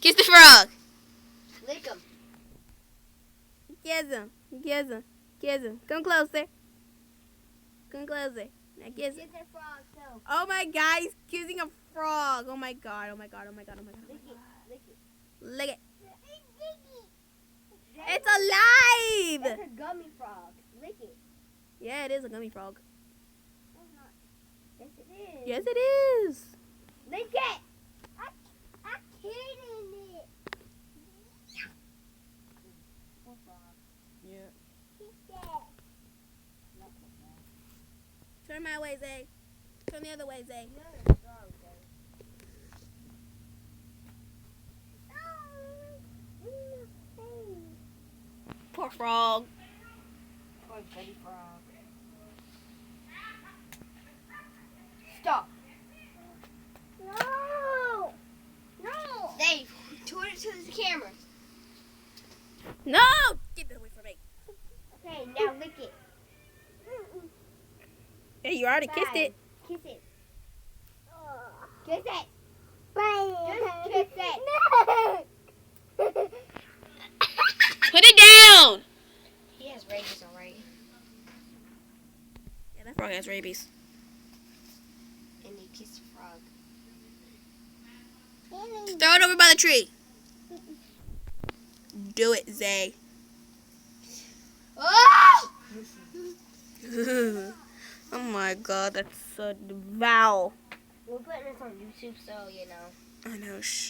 Kiss the frog. Lick him. Kiss him. Kiss him. Kiss him. Come closer. Come closer. Now kiss him. Kiss the frog too. Oh my God, he's kissing a frog. Oh my God. Oh my God. Oh my God. Oh my God. Lick it. Lick it. Lick it. Zay, It's alive. That's a gummy frog. Lick it. Yeah, it is a gummy frog. No, it's not. Yes, it is. Yes, it is. Lick it. I can't in it. Poor frog. Yeah. He's dead. Turn my way, Zay. Turn the other way, Zay. You're strong, Zay. Poor frog. Poor baby frog. Stop. No. No. Dave, turn it to the camera. No! Get that away from me. Okay, now lick it. Hey, you already kissed it. Kiss it. Kiss it. Just kiss it. Put it down! He has rabies, alright. Yeah, that frog has rabies. And you kiss the frog. Throw it over by the tree. Do it, Zay. Oh! Oh my God, that's so foul. We're putting this on YouTube, so you know. I know. Shh.